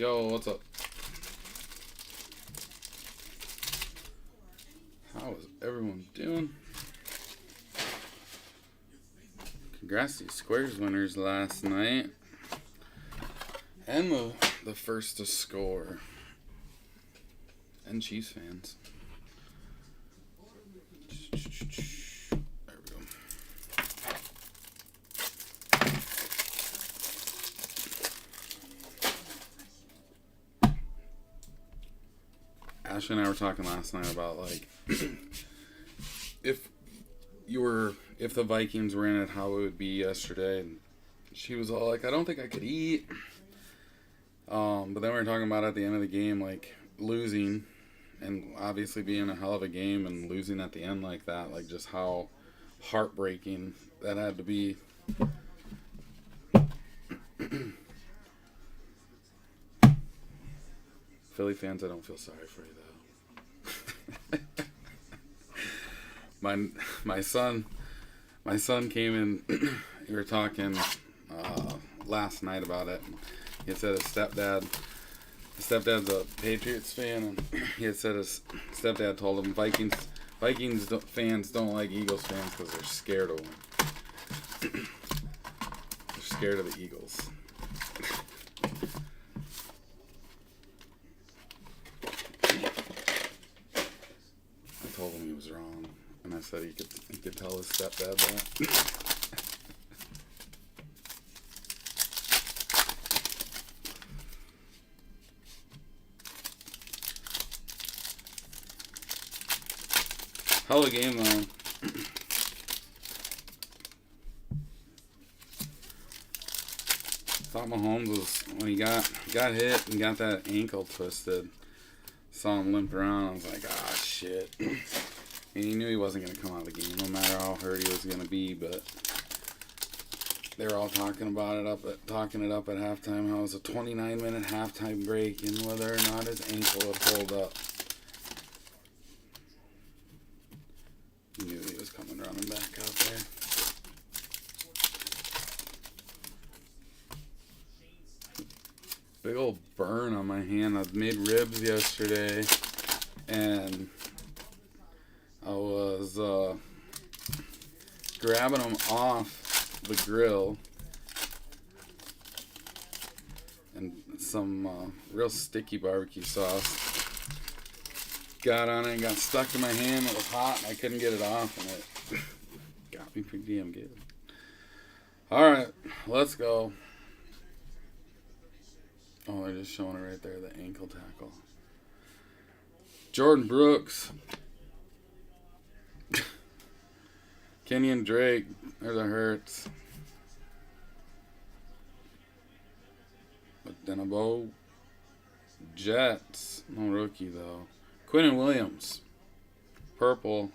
Yo, what's up? How is everyone doing? Congrats to Squares winners last night. And the first to score. And Chiefs fans. There we go. Ashley and I were talking last night about like if the Vikings were in it, how it would be yesterday. And she was all like, I don't think I could eat. But then we were talking about at the end of the game, like losing, and obviously being a hell of a game and losing at the end like that, like just how heartbreaking that had to be. Philly fans, I don't feel sorry for you though. my son came in. We were talking last night about it. He said his stepdad's a Patriots fan, and he had said his stepdad told him Vikings fans don't like Eagles fans because they're scared of them. They're scared of the Eagles. I told him he was wrong, and I said he could tell his stepdad that. Hell of a game, though. Thought Mahomes was, when he got hit and got that ankle twisted, saw him limp around, I was like, ah, shit. And he knew he wasn't going to come out of the game, no matter how hurt he was going to be, but they were all talking it up at halftime, how it was a 29-minute halftime break, and whether or not his ankle would hold up. He knew he was coming running back out there. Big old burn on my hand. I made ribs yesterday, and I was grabbing them off the grill, and some real sticky barbecue sauce got on it and got stuck in my hand. It was hot and I couldn't get it off, and it got me pretty damn good. Alright, let's go. Oh, they're just showing it right there, the ankle tackle. Jordan Brooks. Kenyon Drake. There's a Hurts. Denabo. Jets. No rookie, though. Quinnen Williams, purple,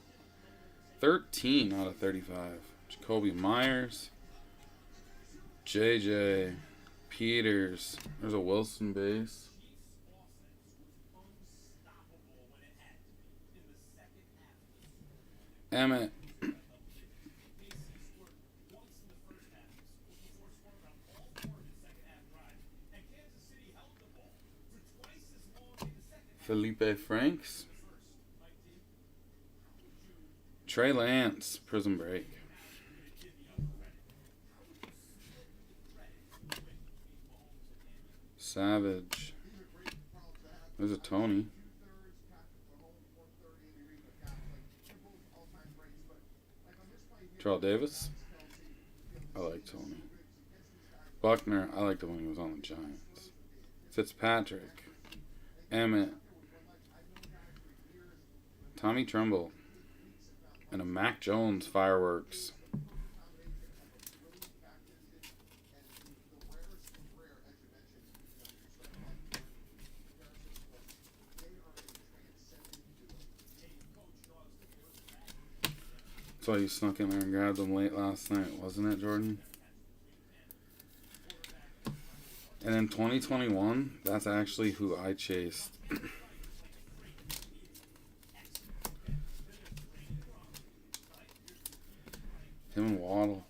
13 out of 35. Jacoby Myers, JJ Peters. There's a Wilson base. Emmett. Felipe Franks. Trey Lance, Prizm break. Savage. There's a Tony. Terrell Davis. I like Tony. Buckner, I liked him when he was on the Giants. Fitzpatrick. Emmett. Tommy Trumbull. And a Mac Jones fireworks. That's why you snuck in there and grabbed them late last night, wasn't it, Jordan? And in 2021, that's actually who I chased. Him and Waddle.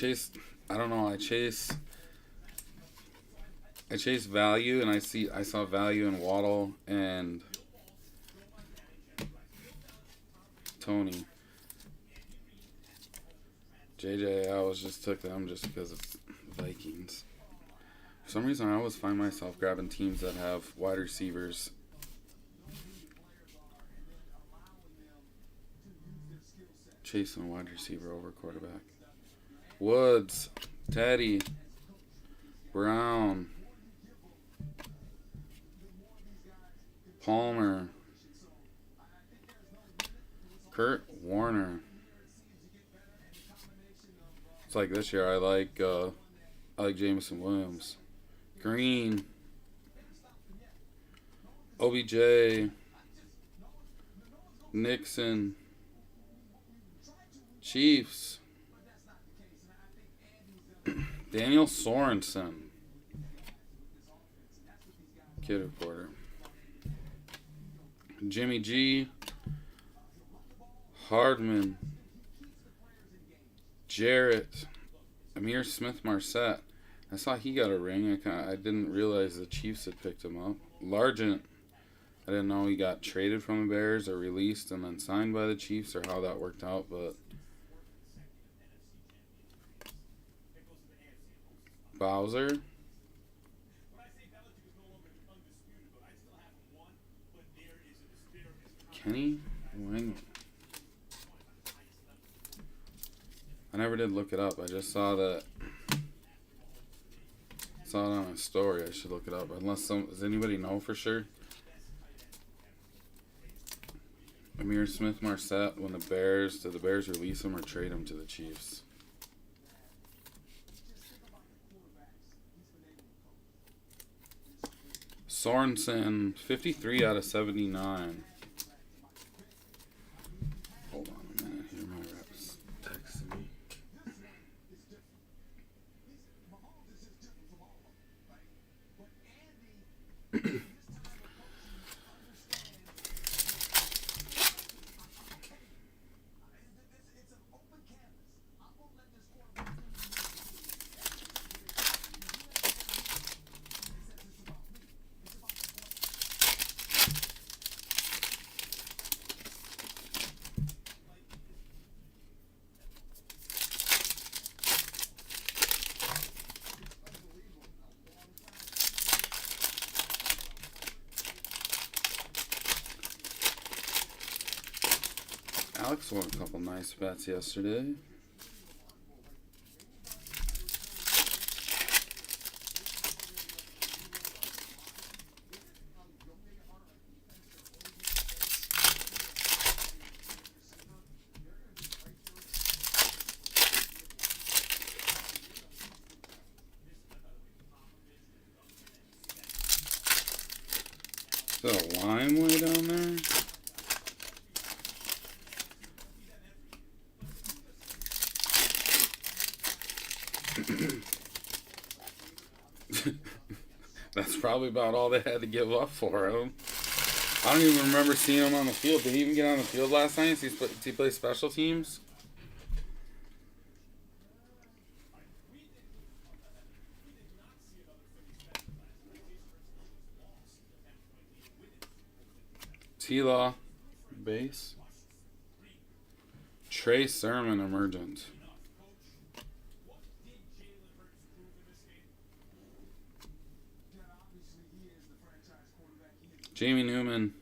I don't know, I chase value, and I saw value in Waddle and Tony. JJ, I always just took them just because it's Vikings. For some reason, I always find myself grabbing teams that have wide receivers. Chasing a wide receiver over quarterback. Woods, Teddy, Brown, Palmer, Kurt Warner. It's like this year I like Jameson Williams. Green, OBJ, Nixon, Chiefs, Daniel Sorensen, Kid Reporter, Jimmy G, Hardman, Jarrett, Amir Smith-Marset. I saw he got a ring. I didn't realize the Chiefs had picked him up. Largent. I didn't know he got traded from the Bears or released and then signed by the Chiefs or how that worked out, but Bowser. Kenny Wang. I never did look it up. I just saw it on a story. I should look it up. Does anybody know for sure? Amir Smith-Marset, did the Bears release him or trade him to the Chiefs? Sorensen, 53 out of 79. Hold on a minute here, my reps texting me. Alex won a couple nice bets yesterday. Is that a lime way down there? That's probably about all they had to give up for him. I don't even remember seeing him on the field. Did he even get on the field last night? Did he play special teams? T-Law, base. Trey Sermon, emergent. Jamie Newman.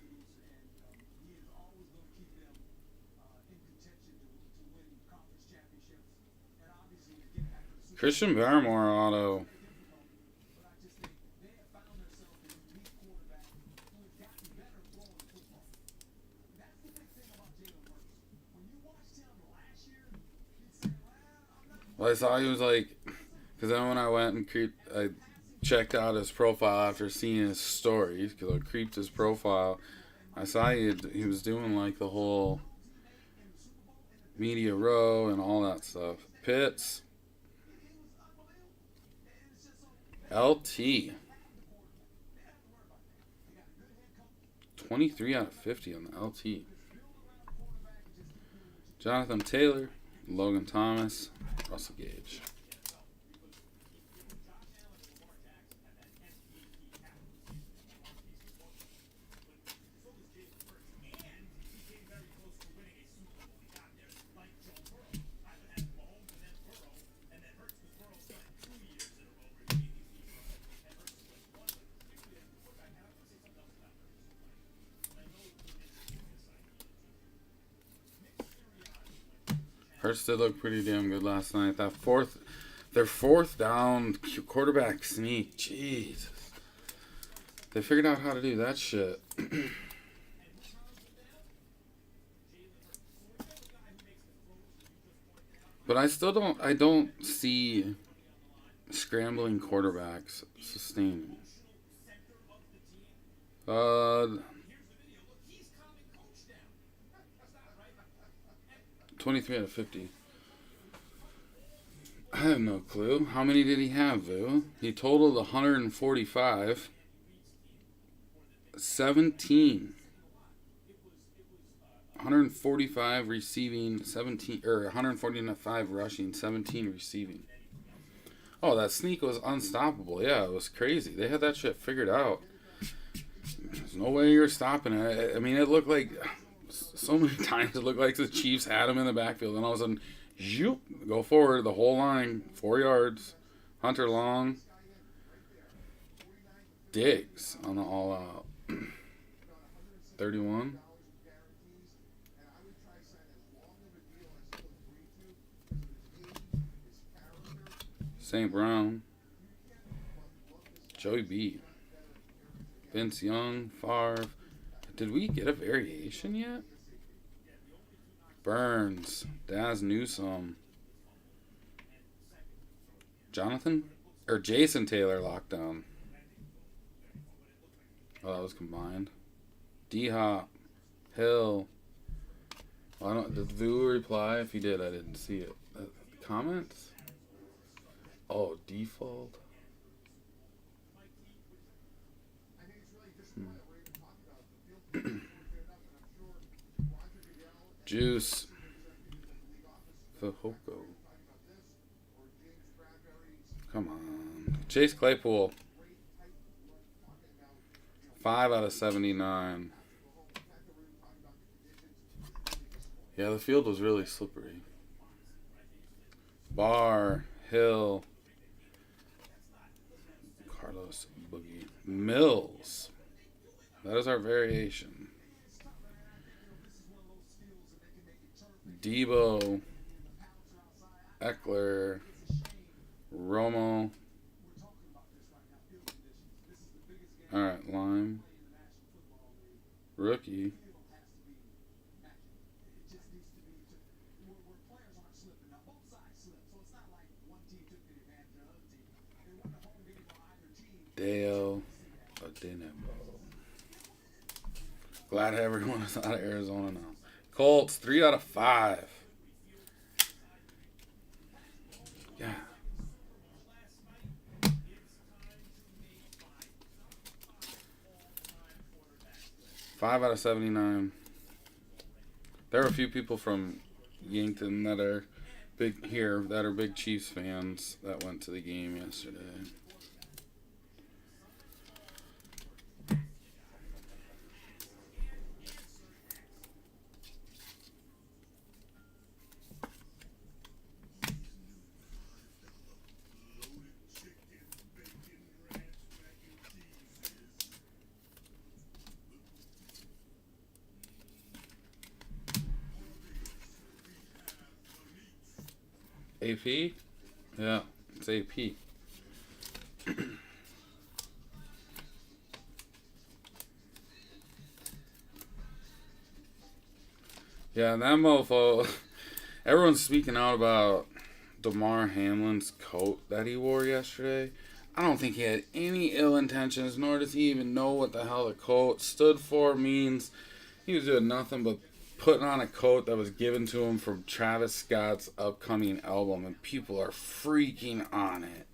Christian Barmore auto. Well, I saw he was like, because then when I went and I checked out his profile after seeing his stories, because I creeped his profile. I saw he was doing like the whole media row and all that stuff. Pitts. LT. 23 out of 50 on the LT. Jonathan Taylor. Logan Thomas, Russell Gage. Hurts did look pretty damn good last night. Their fourth down quarterback sneak. Jesus. They figured out how to do that shit. But I don't see scrambling quarterbacks sustaining. 23 out of 50. I have no clue. How many did he have, Vu? He totaled 145. 17. 145 receiving, 17 or 145 rushing, 17 receiving. Oh, that sneak was unstoppable. Yeah, it was crazy. They had that shit figured out. There's no way you're stopping it. I mean, it looked like so many times it looked like the Chiefs had him in the backfield, and all of a sudden, zoop, go forward the whole line, 4 yards. Hunter Long, Diggs on the all out. 31. St. Brown, Joey B, Vince Young, Favre. Did we get a variation yet? Burns, Daz Newsome, Jason Taylor lockdown. Oh, that was combined. D-Hop, Hill. Did Vu reply? If he did, I didn't see it. Comments? Oh, default. Juice. Fahoko. Come on. Chase Claypool. 5 out of 79. Yeah, the field was really slippery. Barr, Hill, Carlos Boogie, Mills. That is our variation. Debo, Eckler, Romo. Alright, Lime. Rookie. Dale Adenabo. Glad everyone is out of Arizona now. Colts, 3 out of 5. Yeah. Five out of 79. There are a few people from Yankton that are big Chiefs fans that went to the game yesterday. AP? Yeah, it's AP. Yeah, that mofo. Everyone's speaking out about Damar Hamlin's coat that he wore yesterday. I don't think he had any ill intentions, nor does he even know what the hell the coat stood for, means. He was doing nothing but putting on a coat that was given to him from Travis Scott's upcoming album, and people are freaking on it.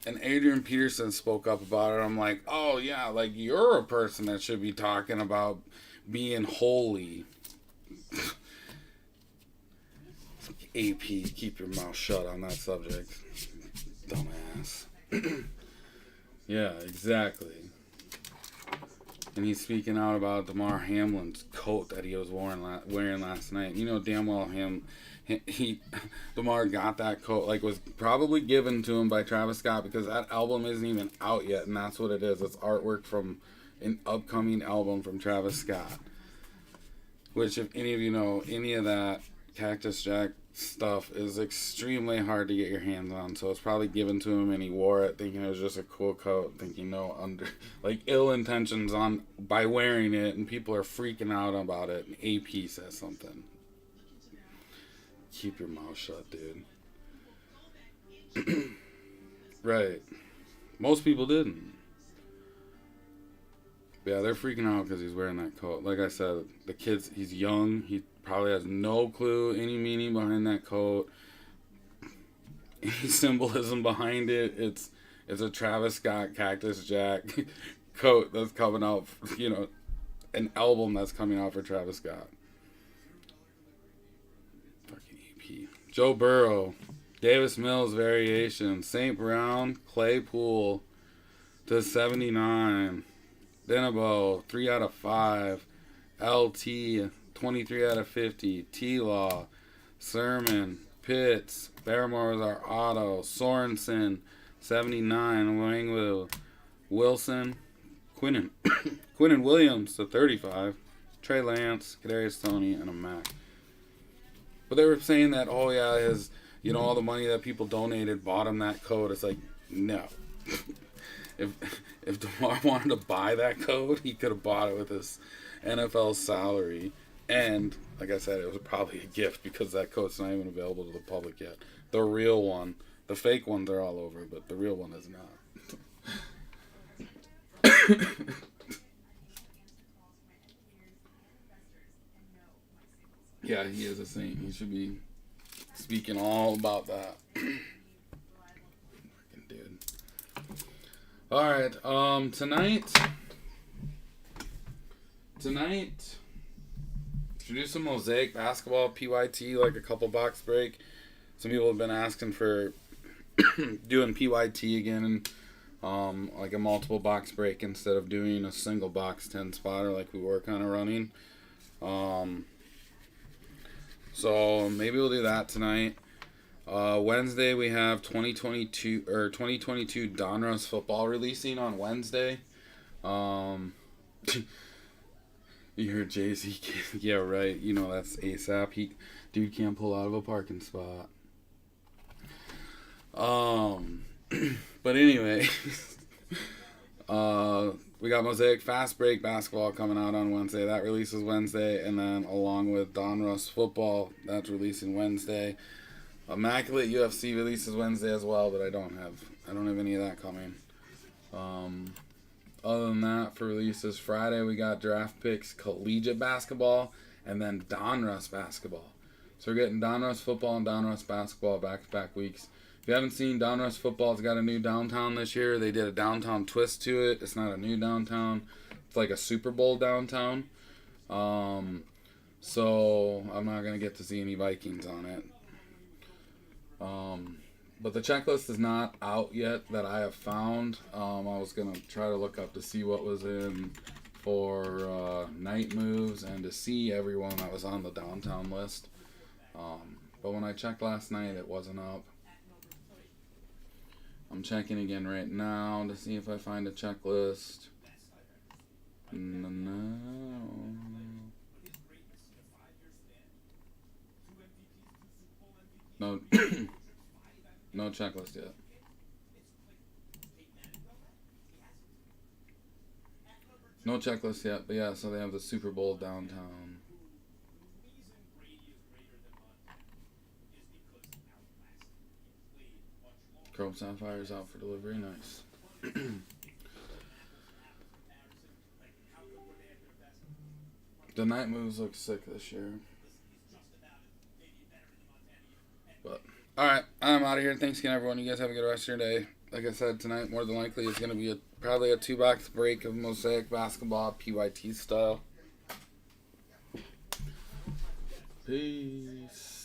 And Adrian Peterson spoke up about it. I'm like, oh yeah, like you're a person that should be talking about being holy. AP, keep your mouth shut on that subject. Dumbass. Yeah, exactly. And he's speaking out about Damar Hamlin's coat that he was wearing last night. You know damn well Damar got that coat, like was probably given to him by Travis Scott, because that album isn't even out yet, and that's what it is. It's artwork from an upcoming album from Travis Scott. Which, if any of you know any of that Cactus Jack stuff, is extremely hard to get your hands on. So it's probably given to him, and he wore it thinking it was just a cool coat, thinking ill intentions by wearing it, and people are freaking out about it. And AP says something. Keep your mouth shut, dude. Right. Most people didn't. Yeah, they're freaking out because he's wearing that coat. Like I said, the kid's, he's young. He probably has no clue any meaning behind that coat. Any symbolism behind it. It's a Travis Scott Cactus Jack coat that's coming out, an album that's coming out for Travis Scott. Fucking EP. Joe Burrow, Davis Mills variation, St. Brown, Claypool to 79. Denabo, 3 out of 5. LT, 23 out of 50. T-Law, Sermon, Pitts, Barrymore was our auto. Sorensen, 79. Wangwu, Wilson, Quinnen Williams to 35. Trey Lance, Kadarius Toney, and a Mac. But they were saying that, oh yeah, his, all the money that people donated bought him that coat. It's like, no. If DeMar wanted to buy that coat, he could have bought it with his NFL salary. And, like I said, it was probably a gift, because that coat's not even available to the public yet. The real one. The fake ones are all over, but the real one is not. Yeah, he is a saint. He should be speaking all about that. Dude. Alright, tonight, should we do some Mosaic basketball, PYT, like a couple box break? Some people have been asking for doing PYT again, like a multiple box break instead of doing a single box 10 spotter like we were kind of running. So maybe we'll do that tonight. Wednesday we have 2022 Donruss football releasing on Wednesday. You heard JC? Yeah, right. That's ASAP. Dude can't pull out of a parking spot. But anyway, we got Mosaic Fast Break basketball coming out on Wednesday. That releases Wednesday, and then along with Donruss football, that's releasing Wednesday. Immaculate UFC releases Wednesday as well, but I don't have any of that coming. Other than that, for releases Friday, we got Draft Picks Collegiate Basketball, and then Donruss Basketball. So we're getting Donruss Football and Donruss Basketball back-to-back weeks. If you haven't seen, Donruss Football's got a new downtown this year. They did a downtown twist to it. It's not a new downtown. It's like a Super Bowl downtown. So I'm not going to get to see any Vikings on it. But the checklist is not out yet that I have found. I was going to try to look up to see what was in for night moves and to see everyone that was on the downtown list. But when I checked last night, it wasn't up. I'm checking again right now to see if I find a checklist. No. No checklist yet. No checklist yet, but yeah, so they have the Super Bowl downtown. Chrome Sapphire's out for delivery, nice. The night moves look sick this year. But alright, I'm out of here. Thanks again, everyone. You guys have a good rest of your day. Like I said, tonight, more than likely, is going to be probably a 2-box break of Mosaic basketball, PYT style. Peace.